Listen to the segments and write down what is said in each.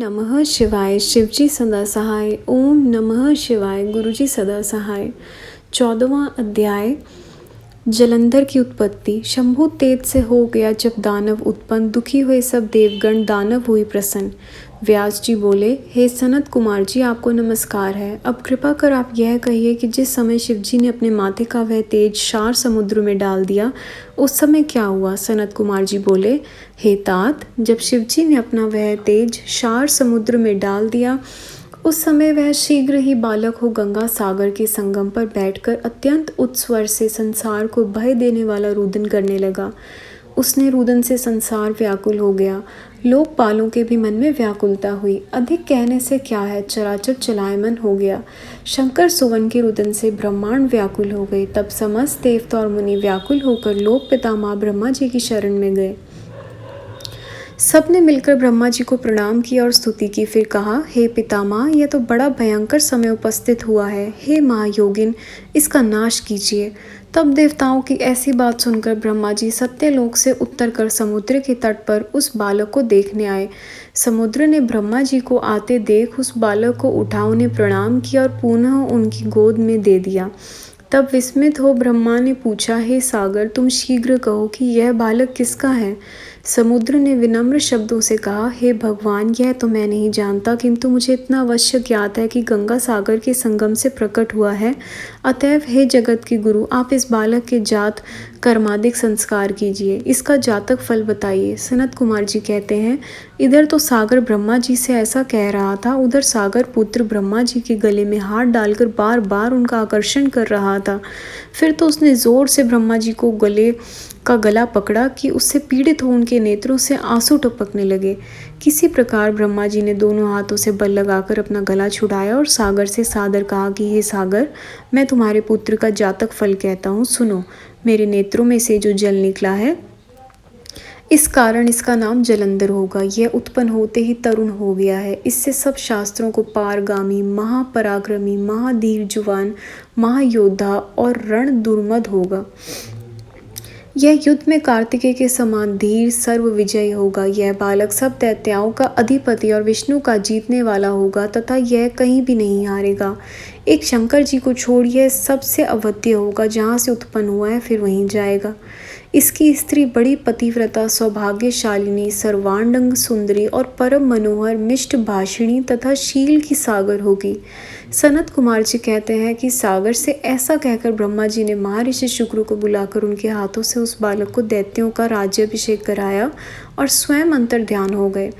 नमः शिवाय। शिवजी सदा सहाय। ओम नमः शिवाय। गुरुजी सदा सहाय। 14वां अध्याय। जलंधर की उत्पत्ति। शंभु तेज से हो गया जब दानव उत्पन्न, दुखी हुए सब देवगण, दानव हुई प्रसन्न। व्यास जी बोले, हे सनत कुमार जी, आपको नमस्कार है। अब कृपा कर आप यह कहिए कि जिस समय शिवजी ने अपने माथे का वह तेज क्षार समुद्र में डाल दिया, उस समय क्या हुआ। सनत कुमार जी बोले, हे तात, जब शिवजी ने अपना वह तेज क्षार समुद्र में डाल दिया, उस समय वह शीघ्र ही बालक हो गंगा सागर के संगम पर बैठकर अत्यंत उच्च स्वर से संसार को भय देने वाला रुदन करने लगा। उसने रुदन से संसार व्याकुल हो गया। लोकपालों के भी मन में व्याकुलता हुई। अधिक कहने से क्या है, चराचर चलायमान हो गया। शंकर सुवन के रुदन से ब्रह्मांड व्याकुल हो गए। तब समस्त देवता और मुनि व्याकुल होकर लोक पितामह ब्रह्मा जी की शरण में गए। सबने मिलकर ब्रह्मा जी को प्रणाम किया और स्तुति की। फिर कहा, हे पितामह, यह तो बड़ा भयंकर समय उपस्थित हुआ है। हे महायोगिन, इसका नाश कीजिए। तब देवताओं की ऐसी बात सुनकर ब्रह्मा जी सत्यलोक से उत्तर कर समुद्र के तट पर उस बालक को देखने आए। समुद्र ने ब्रह्मा जी को आते देख उस बालक को उठा, उन्हें प्रणाम किया और पुनः उनकी गोद में दे दिया। तब विस्मित हो ब्रह्मा ने पूछा, हे सागर, तुम शीघ्र कहो कि यह बालक किसका है। समुद्र ने विनम्र शब्दों से कहा, हे भगवान, यह तो मैं नहीं जानता, किंतु मुझे इतना अवश्य ज्ञात है कि गंगा सागर के संगम से प्रकट हुआ है। अतएव हे जगत के गुरु, आप इस बालक के जात कर्मादिक संस्कार कीजिए, इसका जातक फल बताइए। सनत कुमार जी कहते हैं, इधर तो सागर ब्रह्मा जी से ऐसा कह रहा था, उधर सागर पुत्र ब्रह्मा जी के गले में हाथ डालकर बार बार उनका आकर्षण कर रहा था। फिर तो उसने जोर से ब्रह्मा जी को गला पकड़ा कि उससे पीड़ित हो उनके नेत्रों से आंसू टपकने लगे। किसी प्रकार ब्रह्मा जी ने दोनों हाथों से बल लगाकर अपना गला छुड़ाया और सागर से सादर कहा कि हे सागर, मैं तुम्हारे पुत्र का जातक फल कहता हूँ, सुनो। मेरे नेत्रों में से जो जल निकला है, इस कारण इसका नाम जलंधर होगा। यह उत्पन्न होते ही तरुण हो गया है। इससे सब शास्त्रों को पारगामी, महापराक्रमी, महाधीरजुवान, महायोद्धा और रण दुर्मद होगा। यह युद्ध में कार्तिकेय के समान धीर सर्व विजयी होगा। यह बालक सब दैत्याओं का अधिपति और विष्णु का जीतने वाला होगा तथा यह कहीं भी नहीं हारेगा। एक शंकर जी को छोड़ यह सबसे अवध्य होगा। जहाँ से उत्पन्न हुआ है फिर वहीं जाएगा। इसकी स्त्री बड़ी पतिव्रता, सौभाग्यशालिनी, सर्वांगं सुंदरी और परम मनोहर, मिष्ट भाषिणी तथा शील की सागर होगी। सनत कुमार जी कहते हैं कि सागर से ऐसा कहकर ब्रह्मा जी ने महर्षि शुक्र को बुलाकर उनके हाथों से उस बालक को दैत्यों का राज्याभिषेक कराया और स्वयं अंतर ध्यान हो गए।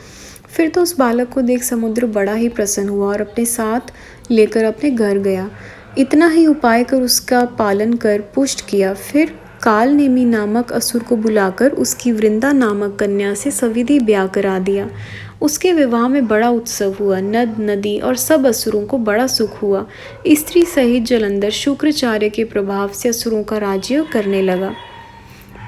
फिर तो उस बालक को देख समुद्र बड़ा ही प्रसन्न हुआ और अपने साथ लेकर अपने घर गया। इतना ही उपाय कर उसका पालन कर पुष्ट किया। फिर कालनेमी नामक असुर को बुलाकर उसकी वृंदा नामक कन्या से सविधि ब्याह करा दिया। उसके विवाह में बड़ा उत्सव हुआ। नद, नदी और सब असुरों को बड़ा सुख हुआ। स्त्री सहित जलंधर शुक्राचार्य के प्रभाव से असुरों का राज्य करने लगा।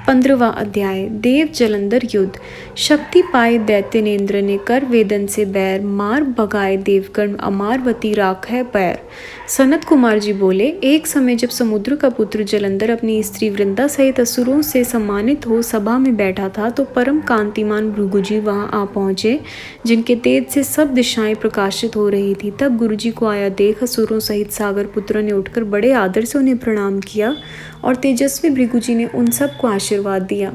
15वां अध्याय। देव जलंधर युद्ध। शक्ति पाए दैत्यनेन्द्र ने कर वेदन से बैर, मार भगाए देवगण, अमारवती राखै पैर। सनत कुमार जी बोले, एक समय जब समुद्र का पुत्र जलंधर अपनी स्त्री वृंदा सहित असुरों से सम्मानित हो सभा में बैठा था, तो परम कांतिमान भृगुजी वहां आ पहुंचे, जिनके तेज से सब दिशाएं प्रकाशित हो रही थी। तब गुरुजी को आया देख असुरों सहित सागर पुत्र ने उठकर बड़े आदर से उन्हें प्रणाम किया और तेजस्वी भृगुजी ने उन सबको आशीर्वाद दिया।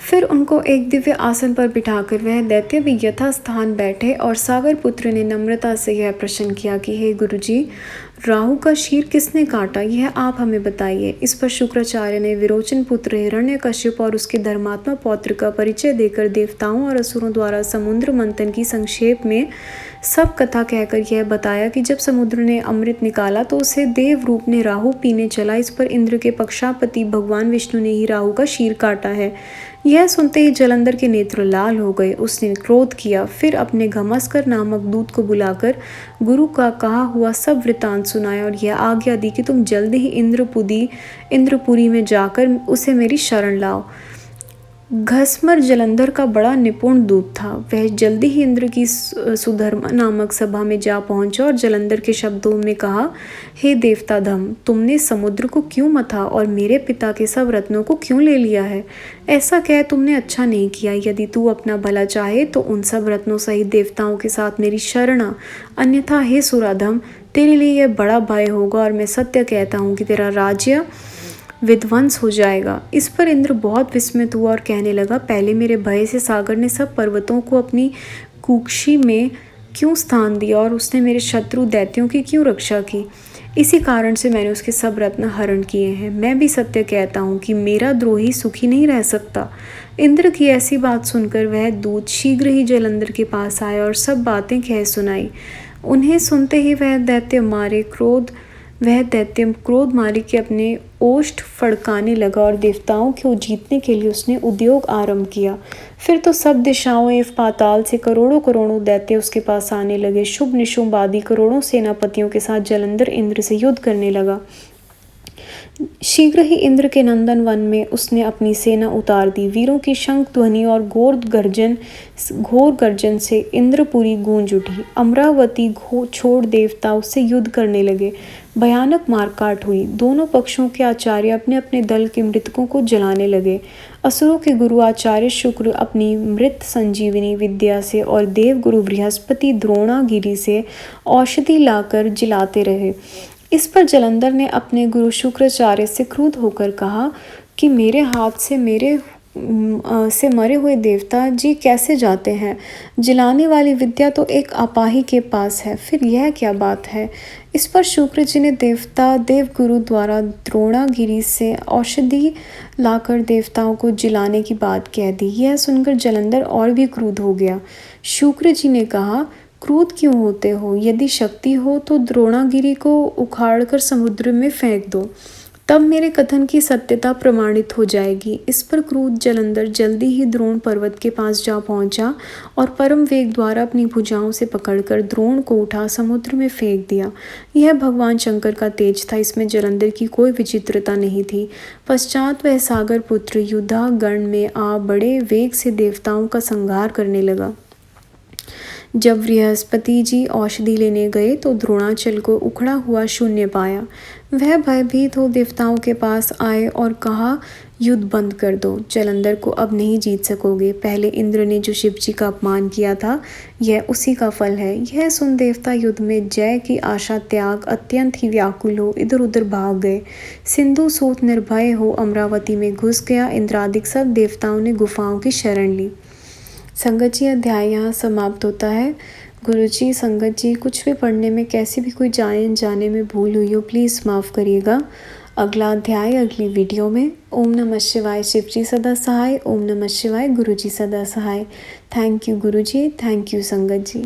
फिर उनको एक दिव्य आसन पर बिठाकर वह दैत्य भी यथा स्थान बैठे और सागर पुत्र ने नम्रता से यह प्रश्न किया कि हे गुरुजी, राहु का शीर किसने काटा, यह आप हमें बताइए। इस पर शुक्राचार्य ने विरोचन पुत्र हिरण्यकश्यप और उसके धर्मात्मा पौत्र का परिचय देकर देवताओं और असुरों द्वारा समुद्र मंथन की संक्षेप में सब कथा कहकर यह बताया कि जब समुद्र ने अमृत निकाला तो उसे देव रूप ने राहु पीने चला। इस पर इंद्र के पक्षापति भगवान विष्णु ने ही राहु का शीर काटा है। यह सुनते ही जलंधर के नेत्र लाल हो गए। उसने क्रोध किया। फिर अपने घमस्कर नामक दूत को बुलाकर गुरु का कहा हुआ सब वृतांत सुनाया और यह आज्ञा दी कि तुम जल्दी ही इंद्रपुरी में जाकर उसे मेरी शरण लाओ। घसमर जलंधर का बड़ा निपुण दूत था। वह जल्दी ही इंद्र की सुधर्मा नामक सभा में जा पहुंचा और जलंधर के शब्दों में कहा, हे देवता धम, तुमने समुद्र को क्यों मथा और मेरे पिता के सब रत्नों को क्यों ले लिया है? ऐसा कह तुमने अच्छा नहीं किया। यदि तू अपना भला चाहे तो उन सब रत्नों सहित देवताओं के साथ मेरी शरण आ, अन्यथा हे सुराधम, तेरे लिए यह बड़ा भय होगा और मैं सत्य कहता हूँ कि तेरा राज्य विध्वंस हो जाएगा। इस पर इंद्र बहुत विस्मित हुआ और कहने लगा, पहले मेरे भय से सागर ने सब पर्वतों को अपनी कुक्षी में क्यों स्थान दिया और उसने मेरे शत्रु दैत्यों की क्यों रक्षा की? इसी कारण से मैंने उसके सब रत्न हरण किए हैं। मैं भी सत्य कहता हूँ कि मेरा द्रोही सुखी नहीं रह सकता। इंद्र की ऐसी बात सुनकर वह दूत शीघ्र ही जलंधर के पास आया और सब बातें कह सुनाई। उन्हें सुनते ही वह दैत्य क्रोध मारे कि अपने ओष्ठ फड़काने लगा और देवताओं को जीतने के लिए उसने उद्योग आरंभ किया। फिर तो सब दिशाओं एवं पाताल से करोड़ों करोड़ों दैत्य उसके पास आने लगे। शुभ निशुंभ आदि करोड़ों सेनापतियों के साथ जलंधर इंद्र से युद्ध करने लगा। शीघ्र ही इंद्र के नंदन वन में उसने अपनी सेना उतार दी। वीरों की शंख ध्वनि और घोर गर्जन से इंद्रपुरी गूंज उठी। अमरावती छोड़ देवता उससे युद्ध करने लगे। भयानक मारकाट हुई। दोनों पक्षों के आचार्य अपने अपने दल के मृतकों को जलाने लगे। असुरों के गुरु आचार्य शुक्र अपनी मृत संजीवनी विद्या से और देव गुरु बृहस्पति द्रोणागिरी से औषधि लाकर जिलाते रहे। इस पर जलंधर ने अपने गुरु शुक्राचार्य से क्रुद्ध होकर कहा कि मेरे हाथ से मरे हुए देवता जी कैसे जाते हैं? जिलाने वाली विद्या तो एक अपाही के पास है, फिर यह क्या बात है? इस पर शुक्र जी ने देवगुरु द्वारा द्रोणागिरी से औषधि लाकर देवताओं को जिलाने की बात कह दी। यह सुनकर जलंधर और भी क्रुद्ध हो गया। शुक्र जी ने कहा, क्रोध क्यों होते हो? यदि शक्ति हो तो द्रोणागिरी को उखाड़कर समुद्र में फेंक दो, तब मेरे कथन की सत्यता प्रमाणित हो जाएगी। इस पर क्रुद्ध जलंधर जल्दी ही द्रोण पर्वत के पास जा पहुंचा और परम वेग द्वारा अपनी भुजाओं से पकड़कर द्रोण को उठा समुद्र में फेंक दिया। यह भगवान शंकर का तेज था, इसमें जलंधर की कोई विचित्रता नहीं थी। पश्चात वह सागर पुत्र युधागण में आ बड़े वेग से देवताओं का संहार करने लगा। जब बृहस्पति जी औषधि लेने गए तो द्रोणाचल को उखड़ा हुआ शून्य पाया। वह भयभीत हो देवताओं के पास आए और कहा, युद्ध बंद कर दो, जलंधर को अब नहीं जीत सकोगे। पहले इंद्र ने जो शिव जी का अपमान किया था, यह उसी का फल है। यह सुन देवता युद्ध में जय की आशा त्याग अत्यंत ही व्याकुल हो इधर उधर भाग गए। सिंधु सूत निर्भय हो अमरावती में घुस गया। इंद्रादिक सब देवताओं ने गुफाओं की शरण ली। संगत जी, अध्याय यहाँ समाप्त होता है। गुरु जी, संगत जी, कुछ भी पढ़ने में कैसी भी कोई जाने में भूल हुई हो प्लीज़ माफ़ करिएगा। अगला अध्याय अगली वीडियो में। ओम नमः शिवाय। शिव जी सदा सहाय। ओम नमः शिवाय। गुरु जी सदा सहाय। Thank you Guru ji, thank you संगत जी।